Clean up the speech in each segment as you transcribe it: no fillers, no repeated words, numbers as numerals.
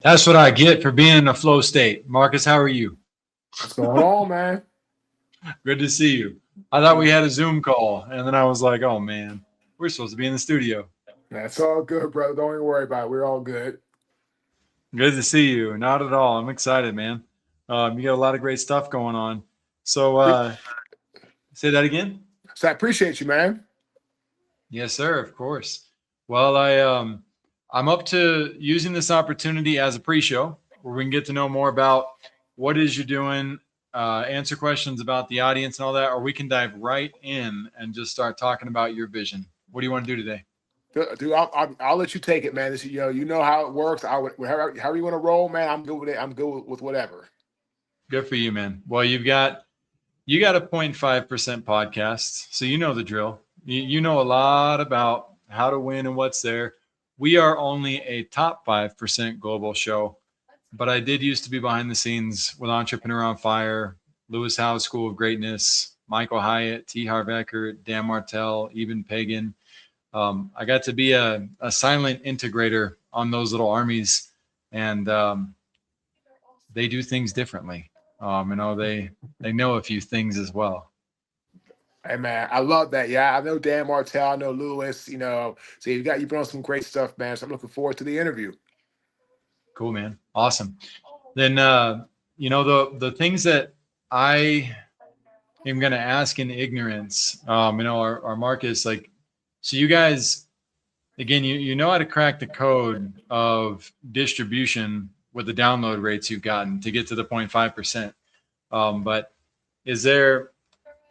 That's what I get for being in a flow state. Marcus, how are you? What's going on, man? Good to see you. I thought we had a Zoom call, and then I was like, oh man, we're supposed to be in the studio. That's all good, brother. Don't even worry about it. We're all good. Good to see you. Not at all. I'm excited, man. You got a lot of great stuff going on. So, say that again. So I appreciate you, man. Yes, sir. Of course. Well, I'm up to using this opportunity as a pre-show where we can get to know more about what it is you're doing, answer questions about the audience and all that, or we can dive right in and just start talking about your vision. What do you want to do today? Dude, I'll let you take it, man. This, you know how it works. However you want to roll, man. I'm good with it. I'm good with whatever. Good for you, man. Well, you got a 0.5% podcast, so you know the drill. You know a lot about how to win and what's there. We are only a top 5% global show, but I did used to be behind the scenes with Entrepreneur on Fire, Lewis Howes School of Greatness, Michael Hyatt, T. Harv Eker, Dan Martell, even Pagan. I got to be a silent integrator on those little armies, and they do things differently. They know a few things as well. Hey, man, I love that. Yeah, I know Dan Martell. I know Lewis. So you've been on some great stuff, man. So I'm looking forward to the interview. Cool, man. Awesome. Then the things that I am going to ask in ignorance, our Marcus, like, so you guys, again, you know how to crack the code of distribution with the download rates you've gotten to get to the 0.5%. But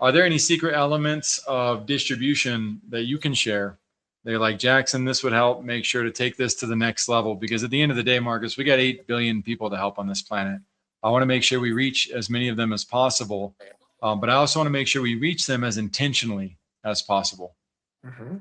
are there any secret elements of distribution that you can share? They're like, Jackson, this would help make sure to take this to the next level, because at the end of the day, Marcus, we got 8 billion people to help on this planet. I want to make sure we reach as many of them as possible. But I also want to make sure we reach them as intentionally as possible. Mm-hmm.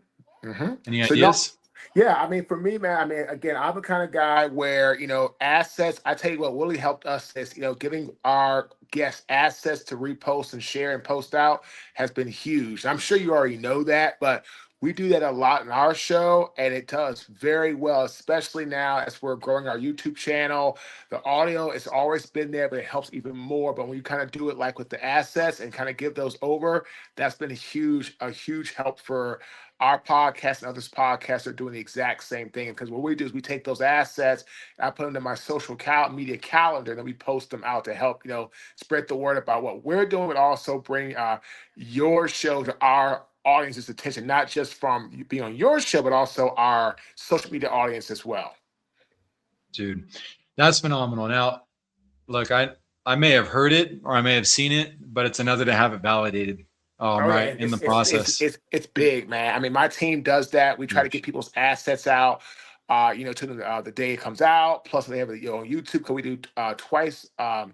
Mm-hmm. Any So y'all, ideas? yeah, I mean, for me, man, I mean, again, I'm the kind of guy where, assets, I tell you what really helped us is, giving our guests assets to repost and share and post out has been huge. I'm sure you already know that, but we do that a lot in our show, and it does very well, especially now as we're growing our YouTube channel. The audio has always been there, but it helps even more. But when you kind of do it like with the assets and kind of give those over, that's been a huge help for our podcast, and others podcasts are doing the exact same thing. Because what we do is we take those assets, and I put them in my media calendar, and then we post them out to help, spread the word about what we're doing, but also bring your show to our audience's attention, not just from you being on your show, but also our social media audience as well. Dude, that's phenomenal. Now, look, I may have heard it or I may have seen it, but it's another to have it validated, Oh yeah, right, in the process. it's big, man. I mean, my team does that. We try to get Huge. people's assets out, to the day it comes out. Plus, they have it, on YouTube. Because we do twice a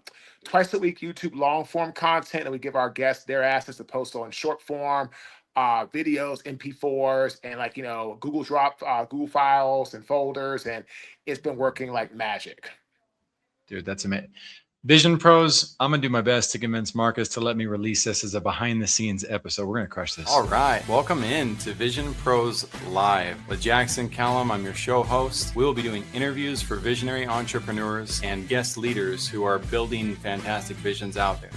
week YouTube long form content, and we give our guests their assets to post on short form videos, MP4s, and Google files and folders, and it's been working like magic. Dude, that's amazing. Vision Pros, I'm going to do my best to convince Marcus to let me release this as a behind the scenes episode. We're going to crush this. All right. Welcome in to Vision Pros Live with Jackson Callum. I'm your show host. We will be doing interviews for visionary entrepreneurs and guest leaders who are building fantastic visions out there.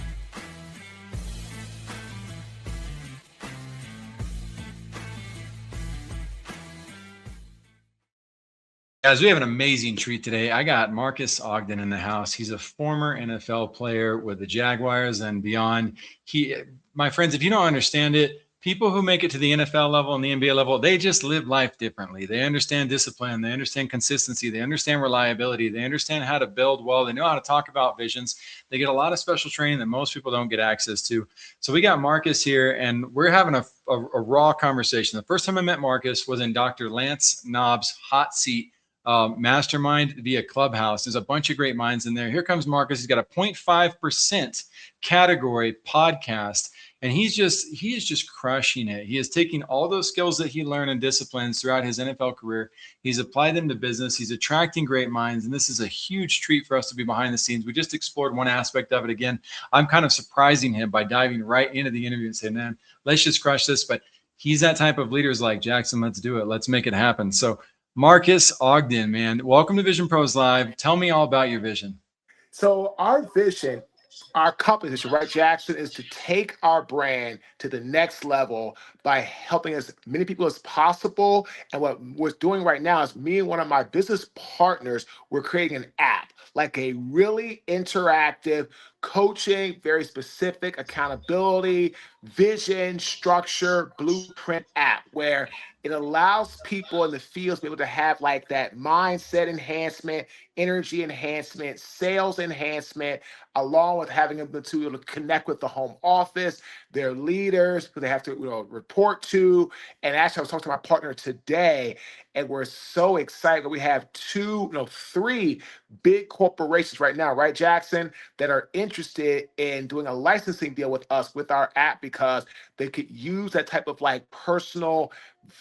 Guys, we have an amazing treat today. I got Marques Ogden in the house. He's a former NFL player with the Jaguars and beyond. My friends, if you don't understand it, people who make it to the NFL level and the NBA level, they just live life differently. They understand discipline. They understand consistency. They understand reliability. They understand how to build well. They know how to talk about visions. They get a lot of special training that most people don't get access to. So we got Marcus here, and we're having a raw conversation. The first time I met Marcus was in Dr. Lance Knob's hot seat mastermind via Clubhouse. There's a bunch of great minds in there. Here comes Marcus. He's got a 0.5% category podcast, and he is just crushing it. He is taking all those skills that he learned and disciplines throughout his NFL career. He's applied them to business. He's attracting great minds, and this is a huge treat for us to be behind the scenes. We just explored one aspect of it. Again, I'm kind of surprising him by diving right into the interview and saying, man, let's just crush this. But he's that type of leader, is like, Jackson, let's do it. Let's make it happen. So Marques Ogden, man. Welcome to Vision Pros Live. Tell me all about your vision. So our vision, our company vision, right, Jackson, is to take our brand to the next level by helping as many people as possible. And what we're doing right now is me and one of my business partners, we're creating an app, like a really interactive coaching, very specific accountability, vision, structure, blueprint app where it allows people in the fields to be able to have like that mindset enhancement, energy enhancement, sales enhancement, along with having them to connect with the home office, their leaders who they have to report to. And actually, I was talking to my partner today, and we're so excited. We have three big corporations right now, right, Jackson, that are interested in doing a licensing deal with us with our app because they could use that type of like personal,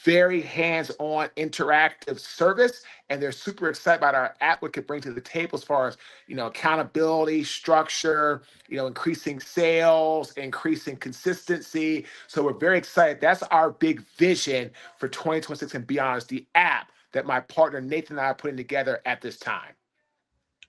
very hands-on interactive service, and they're super excited about our app, what it could bring to the table as far as accountability, structure, increasing sales, increasing consistency. So we're very excited. That's our big vision for 2026 and beyond, is the app that my partner Nathan and I are putting together at this time.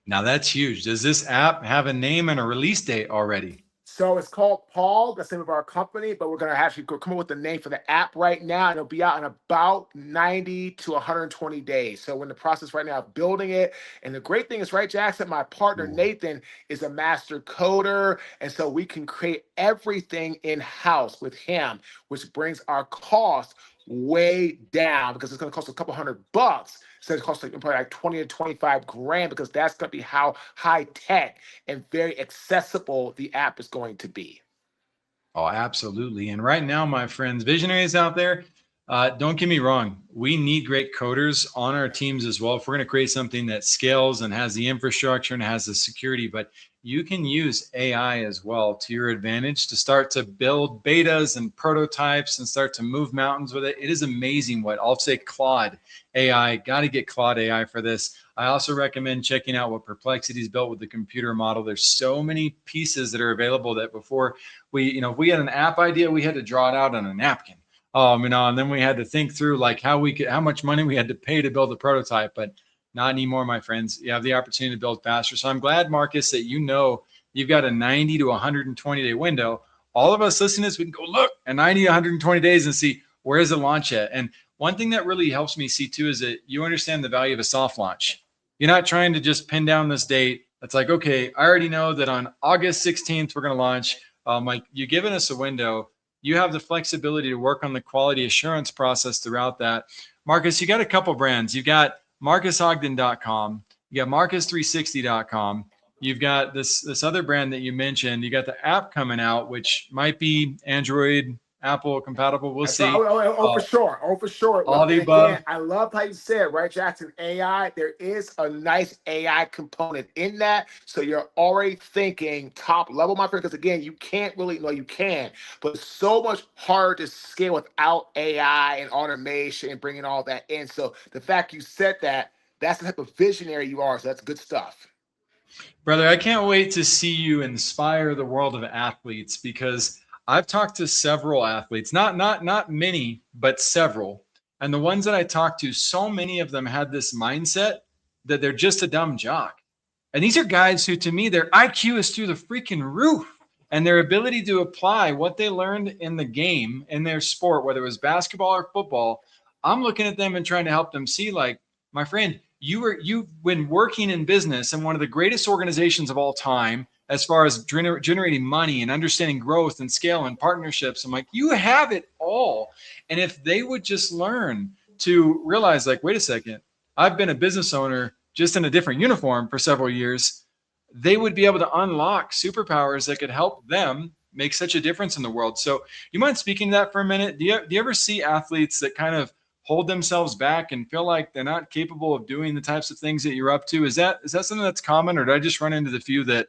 Now that's huge. Does this app have a name and a release date already? So it's called Paul. That's the name of our company, but we're going to actually come up with the name for the app right now, and it'll be out in about 90 to 120 days. So we're in the process right now of building it. And the great thing is, right, Jackson, my partner Nathan is a master coder, and so we can create everything in-house with him, which brings our cost way down because it's going to cost a couple $100. So it costs probably like 20 to 25 grand because that's going to be how high tech and very accessible the app is going to be. Oh, absolutely. And right now, my friends, visionaries out there, don't get me wrong. We need great coders on our teams as well. If we're going to create something that scales and has the infrastructure and has the security, but you can use AI as well to your advantage to start to build betas and prototypes and start to move mountains with it. It is amazing what I'll say Claude AI, got to get Claude AI for this. I also recommend checking out what Perplexity's built with the computer model. There's so many pieces that are available that before we, if we had an app idea, we had to draw it out on a napkin. And then we had to think through like how much money we had to pay to build the prototype, but not anymore, my friends. You have the opportunity to build faster. So I'm glad, Marques, that you've got a 90 to 120 day window. All of us listeners, we can go look at 90 to 120 days and see where is the launch at. And one thing that really helps me see too is that you understand the value of a soft launch. You're not trying to just pin down this date. It's like, okay, I already know that on August 16th, we're going to launch. Like you're giving us a window. You have the flexibility to work on the quality assurance process throughout that. Marques, you got a couple brands. You've got marquesogden.com. You got marques360.com. You've got this other brand that you mentioned. You got the app coming out, which might be Android, Apple compatible. We'll see. For sure. Oh, for sure. All the above. Again, I love how you said, right, Jackson, AI, there is a nice AI component in that. So you're already thinking top level, my friend, because again, you can't really, you can, but it's so much harder to scale without AI and automation and bringing all that in. So the fact you said that, that's the type of visionary you are. So that's good stuff. Brother, I can't wait to see you inspire the world of athletes because I've talked to several athletes, not many, but several. And the ones that I talked to, so many of them had this mindset that they're just a dumb jock. And these are guys who, to me, their IQ is through the freaking roof. And their ability to apply what they learned in the game, in their sport, whether it was basketball or football, I'm looking at them and trying to help them see, like, my friend, you've been working in business in one of the greatest organizations of all time, as far as generating money and understanding growth and scale and partnerships. I'm like, you have it all. And if they would just learn to realize, like, wait a second, I've been a business owner just in a different uniform for several years, they would be able to unlock superpowers that could help them make such a difference in the world. So you mind speaking to that for a minute? Do you ever see athletes that kind of hold themselves back and feel like they're not capable of doing the types of things that you're up to? Is that something that's common, or did I just run into the few that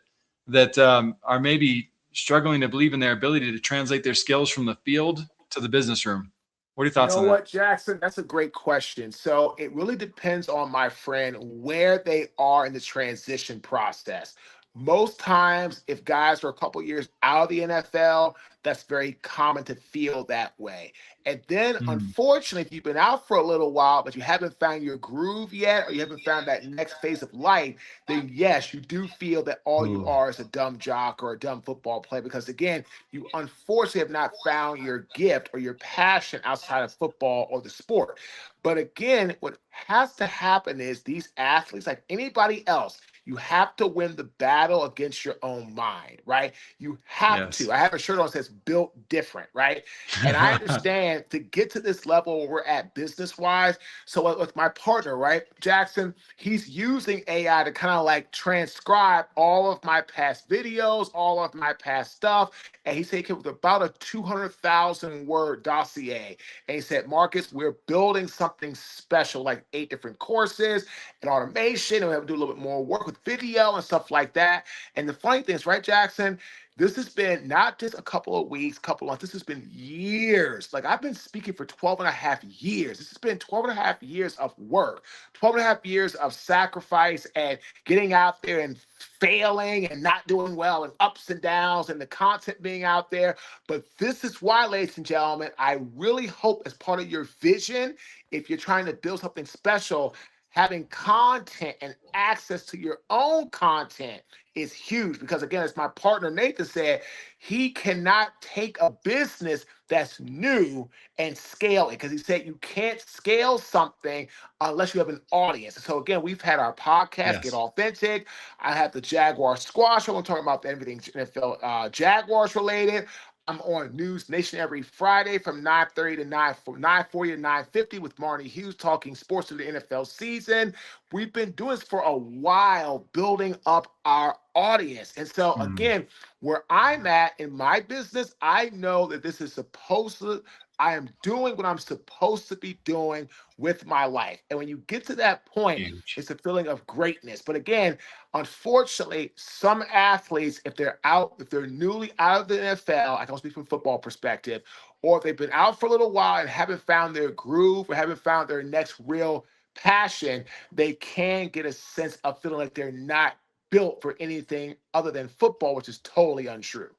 are maybe struggling to believe in their ability to translate their skills from the field to the business room? What are your thoughts on that? You know what, Jackson? That's a great question. So it really depends on, my friend, where they are in the transition process. Most times, if guys are a couple years out of the NFL, that's very common to feel that way. And then, Mm. unfortunately, if you've been out for a little while, but you haven't found your groove yet, or you haven't found that next phase of life, then yes, you do feel that all you Ooh. are is a dumb jock or a dumb football player. Because again, you unfortunately have not found your gift or your passion outside of football or the sport. But again, what has to happen is these athletes, like anybody else, you have to win the battle against your own mind, right? You have to. Yes. I have a shirt on that says built different, right? And I understand to get to this level where we're at business wise. So with my partner, right, Jackson, he's using AI to kind of like transcribe all of my past videos, all of my past stuff. And he said he came with about a 200,000 word dossier. And he said, Marcus, we're building something special, like 8 different courses and automation. And we have to do a little bit more work with video and stuff like that. And the funny thing is, right, Jackson, this has been not just a couple of weeks, couple of months. This has been years. Like I've been speaking for 12 and a half years. This has been 12 and a half years of work, 12 and a half years of sacrifice and getting out there and failing and not doing well and ups and downs and the content being out there. But this is why, ladies and gentlemen, I really hope as part of your vision, if you're trying to build something special, having content and access to your own content is huge. Because again, as my partner Nathan said, he cannot take a business that's new and scale it. Because he said you can't scale something unless you have an audience. And so again, we've had our podcast, Get Yes. Authentic. I have the Jaguar Squash. I'm talking about everything NFL Jaguars related. I'm on News Nation every Friday from 9:30 to 9:40 to 9:50 with Marnie Hughes talking sports through the NFL season. We've been doing this for a while, building up our audience. And so Mm. again, where I'm at in my business, I know that this is supposed to, I am doing what I'm supposed to be doing with my life. And when you get to that point, Huge. it's a feeling of greatness. But again, unfortunately, some athletes, if they're out, if they're newly out of the NFL, I can speak from football perspective, or if they've been out for a little while and haven't found their groove or haven't found their next real passion, they can get a sense of feeling like they're not built for anything other than football, which is totally untrue.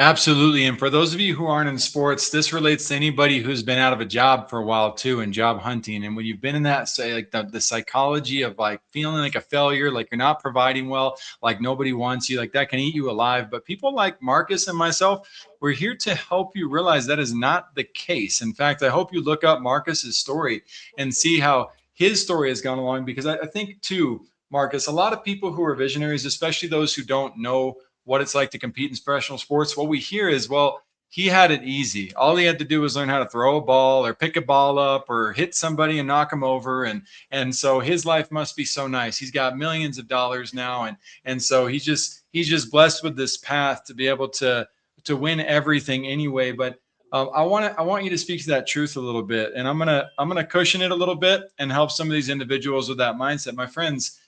Absolutely. And for those of you who aren't in sports, this relates to anybody who's been out of a job for a while too and job hunting. And when you've been in that, say, like the psychology of like feeling like a failure, like you're not providing well, like nobody wants you, like that can eat you alive. But people like Marcus and myself, we're here to help you realize that is not the case. In fact, I hope you look up Marcus's story and see how his story has gone along, because I think too, Marcus, a lot of people who are visionaries, especially those who don't know what it's like to compete in professional sports, what we hear is, well, he had it easy. All he had to do was learn how to throw a ball or pick a ball up or hit somebody and knock them over. And so his life must be so nice. He's got millions of dollars now. And so he's just blessed with this path to be able to win everything anyway. But I want you to speak to that truth a little bit, and I'm gonna cushion it a little bit and help some of these individuals with that mindset. My friends,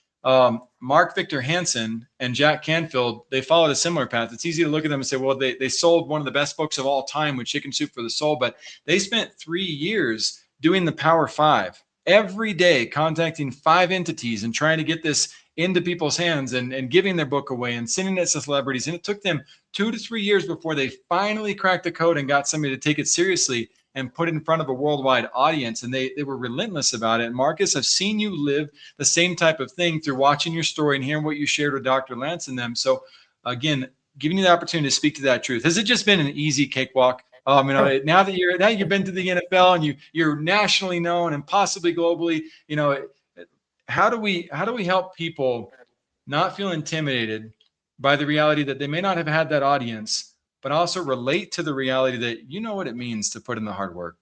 Mark Victor Hansen and Jack Canfield, they followed a similar path. It's easy to look at them and say, well, they sold one of the best books of all time with Chicken Soup for the Soul, but they spent 3 years doing the Power Five every day, contacting 5 entities and trying to get this into people's hands and giving their book away and sending it to celebrities. And it took them 2 to 3 years before they finally cracked the code and got somebody to take it seriously and put it in front of a worldwide audience. And they were relentless about it. And Marcus, I've seen you live the same type of thing through watching your story and hearing what you shared with Dr. Lance and them. So again, giving you the opportunity to speak to that truth. Has it just been an easy cakewalk? Now that you've been to the NFL and you're nationally known and possibly globally, how do we help people not feel intimidated by the reality that they may not have had that audience, but also relate to the reality that you know what it means to put in the hard work?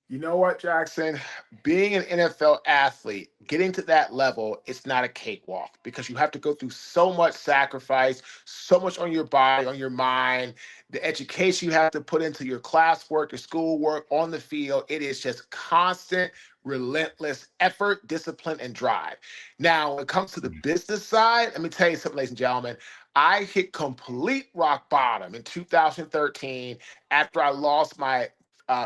You know what, Jackson? Being an NFL athlete, getting to that level, it's not a cakewalk because you have to go through so much sacrifice, so much on your body, on your mind, the education you have to put into your classwork, your schoolwork, on the field. It is just constant, relentless effort, discipline, and drive. Now, when it comes to the business side, let me tell you something, ladies and gentlemen. I hit complete rock bottom in 2013 after I lost my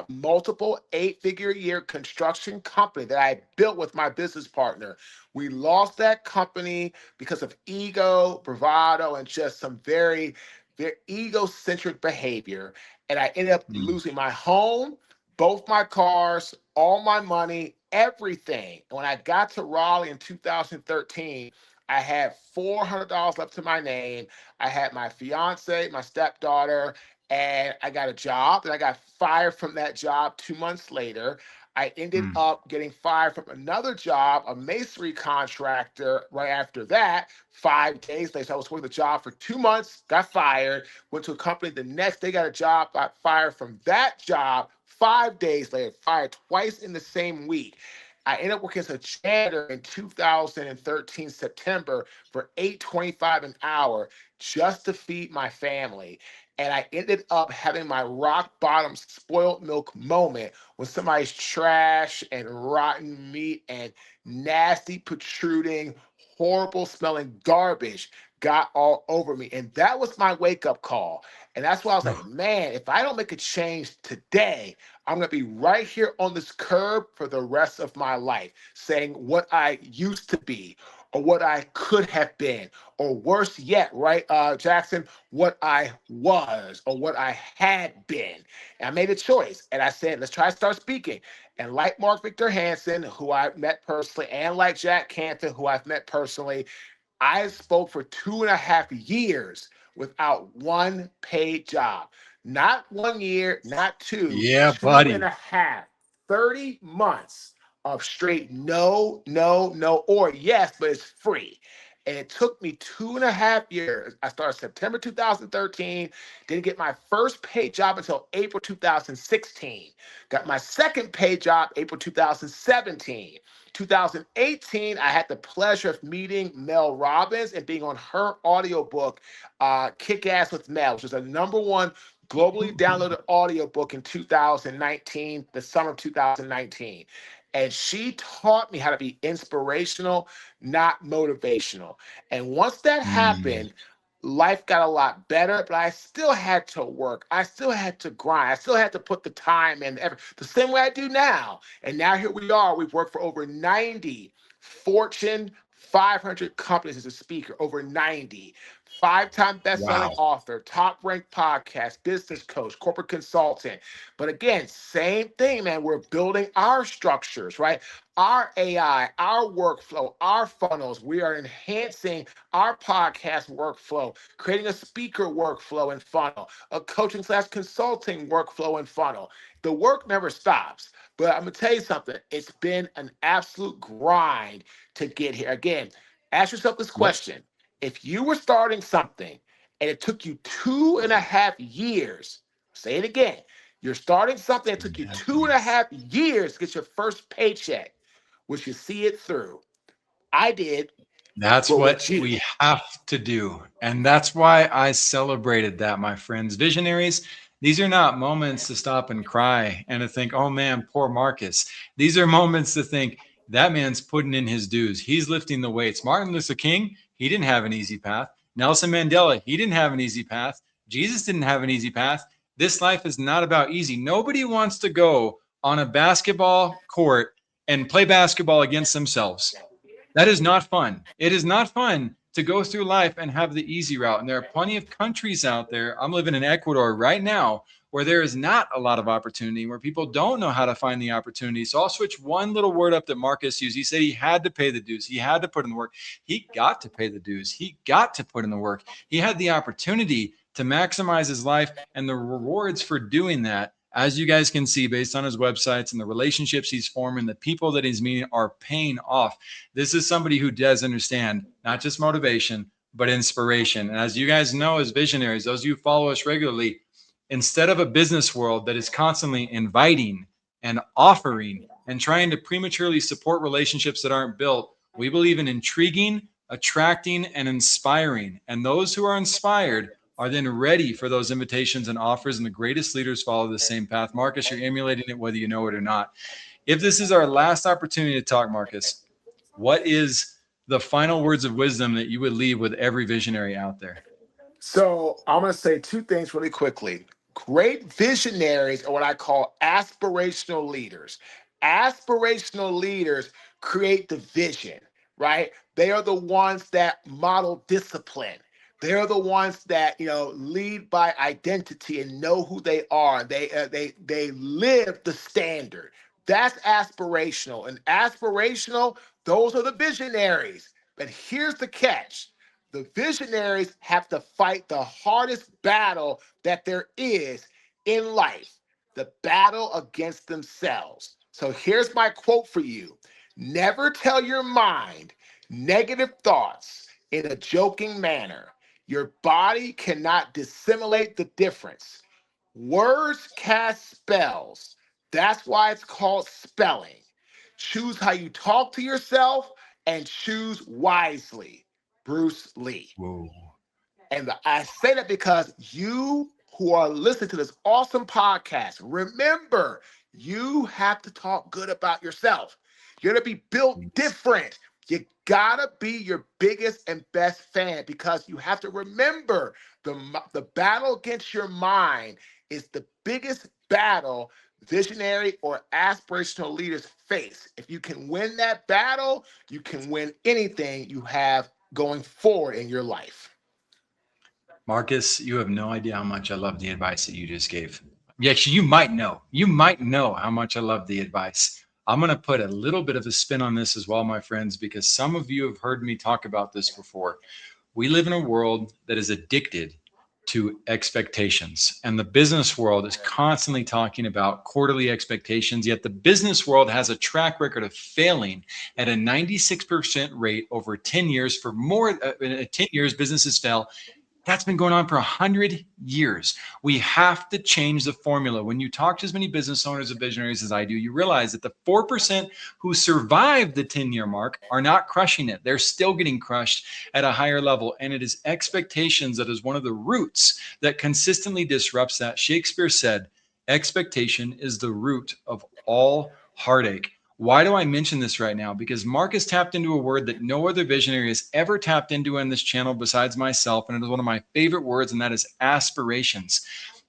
multiple 8-figure a year construction company that I built with my business partner. We lost that company because of ego, bravado, and just some very, their egocentric behavior. And I ended up Mm. losing my home, both my cars, all my money, everything. And when I got to Raleigh in 2013, I had $400 left to my name. I had my fiance, my stepdaughter, and I got a job. And I got fired from that job 2 months later. I ended Mm. up getting fired from another job, a masonry contractor, right after that, 5 days later. So I was working the job for 2 months, got fired, went to a company the next day, got a job, got fired from that job 5 days later, fired twice in the same week. I ended up working as a janitor in 2013 September for $8.25 an hour just to feed my family. And I ended up having my rock bottom spoiled milk moment when somebody's trash and rotten meat and nasty, protruding, horrible smelling garbage got all over me. And that was my wake up call. And that's why I was like, man, if I don't make a change today, I'm going to be right here on this curb for the rest of my life, saying what I used to be or what I could have been, or worse yet, right, Jackson, what I was or what I had been. And I made a choice and I said, let's try to start speaking. And like Mark Victor Hansen, who I met personally, and like Jack Canton, who I've met personally, I spoke for 2.5 years without one paid job. Not 1 year, not two, Yeah, two and buddy. a half, 30 months of straight no, no, no, or yes, but it's free. And it took me 2.5 years. I started September 2013, didn't get my first paid job until April 2016. Got my second paid job April 2017. 2018, I had the pleasure of meeting Mel Robbins and being on her audiobook, Kick Ass with Mel, which was a #1 globally downloaded audiobook in 2019, the summer of 2019. And she taught me how to be inspirational, not motivational. And once that Mm. happened, life got a lot better, but I still had to work. I still had to grind. I still had to put the time in, the same way I do now. And now here we are. We've worked for over 90 Fortune 500 companies as a speaker, over 90. Five-time best-selling Wow. author, top-ranked podcast, business coach, corporate consultant. But again, same thing, man. We're building our structures, right? Our AI, our workflow, our funnels. We are enhancing our podcast workflow, creating a speaker workflow and funnel, a coaching/consulting workflow and funnel. The work never stops. But I'm gonna tell you something. It's been an absolute grind to get here. Again, ask yourself this Yep. question. If you were starting something and it took you 2.5 years, say it again. You're starting something that took you two and a Yes. half years to get your first paycheck. Would you see it through? I did, That's but what would you? we have to do. And that's why I celebrated that, my friends. Visionaries, these are not moments to stop and cry and to think, oh man, poor Marcus. These are moments to think, that man's putting in his dues. He's lifting the weights. Martin Luther King, he didn't have an easy path. Nelson Mandela, he didn't have an easy path. Jesus didn't have an easy path. This life is not about easy. Nobody wants to go on a basketball court and play basketball against themselves. That is not fun. It is not fun to go through life and have the easy route. And there are plenty of countries out there. I'm living in Ecuador right now where there is not a lot of opportunity, where people don't know how to find the opportunity. So I'll switch one little word up that Marcus used. He said he had to pay the dues. He had to put in the work. He got to pay the dues. He got to put in the work. He had the opportunity to maximize his life, and the rewards for doing that, as you guys can see based on his websites and the relationships he's forming, the people that he's meeting, are paying off. This is somebody who does understand not just motivation, but inspiration. And as you guys know, as visionaries, those of you who follow us regularly, instead of a business world that is constantly inviting and offering and trying to prematurely support relationships that aren't built, we believe in intriguing, attracting, and inspiring. And those who are inspired are then ready for those invitations and offers. And the greatest leaders follow the same path. Marcus, you're emulating it whether you know it or not. If this is our last opportunity to talk, Marcus, what is the final words of wisdom that you would leave with every visionary out there? So I'm going to say two things really quickly. Great visionaries are what I call aspirational leaders. Aspirational leaders create the vision, right? They are the ones that model discipline. They're the ones that, lead by identity and know who they are. They live the standard. That's aspirational. And aspirational, those are the visionaries. But here's the catch. The visionaries have to fight the hardest battle that there is in life, the battle against themselves. So here's my quote for you. Never tell your mind negative thoughts in a joking manner. Your body cannot dissimulate the difference. Words cast spells. That's why it's called spelling. Choose how you talk to yourself and choose wisely. Bruce Lee. Whoa. And I say that because you who are listening to this awesome podcast, remember, you have to talk good about yourself. You're going to be built different. You gotta be your biggest and best fan, because you have to remember the battle against your mind is the biggest battle visionary or aspirational leaders face. If you can win that battle, you can win anything you have going forward in your life. Marcus, you have no idea how much I love the advice that you just gave. Yeah, actually, you might know how much I love the advice. I'm going to put a little bit of a spin on this as well, my friends, because some of you have heard me talk about this before. We live in a world that is addicted to expectations, and the business world is constantly talking about quarterly expectations, yet the business world has a track record of failing at a 96% rate over 10 years. For more 10 years, businesses fail. That's been going on for 100 years. We have to change the formula. When you talk to as many business owners and visionaries as I do, you realize that the 4% who survived the 10-year mark are not crushing it. They're still getting crushed at a higher level. And it is expectations that is one of the roots that consistently disrupts that. Shakespeare said, expectation is the root of all heartache. Why do I mention this right now? Because Marcus tapped into a word that no other visionary has ever tapped into on this channel besides myself, and it is one of my favorite words, and that is aspirations.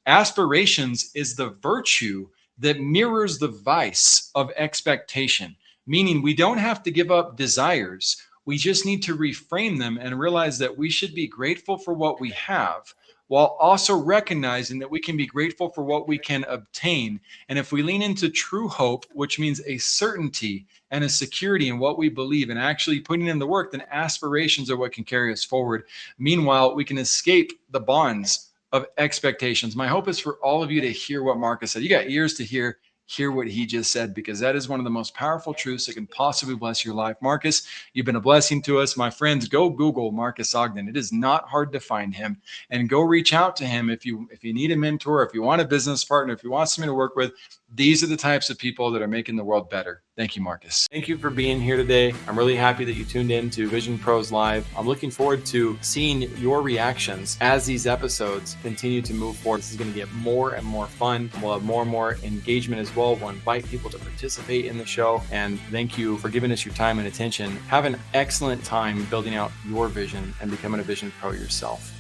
Aspirations is the virtue that mirrors the vice of expectation, meaning we don't have to give up desires. We just need to reframe them and realize that we should be grateful for what we have, while also recognizing that we can be grateful for what we can obtain. And if we lean into true hope, which means a certainty and a security in what we believe and actually putting in the work, then aspirations are what can carry us forward. Meanwhile, we can escape the bonds of expectations. My hope is for all of you to hear what Marcus said. You got ears to hear what he just said, because that is one of the most powerful truths that can possibly bless your life. Marcus, you've been a blessing to us. My friends, go Google Marques Ogden. It is not hard to find him, and go reach out to him if you need a mentor, if you want a business partner, if you want somebody to work with. These are the types of people that are making the world better. Thank you, Marcus. Thank you for being here today. I'm really happy that you tuned in to Vision Pros Live. I'm looking forward to seeing your reactions as these episodes continue to move forward. This is going to get more and more fun. We'll have more and more engagement as well. We'll invite people to participate in the show. And thank you for giving us your time and attention. Have an excellent time building out your vision and becoming a vision pro yourself.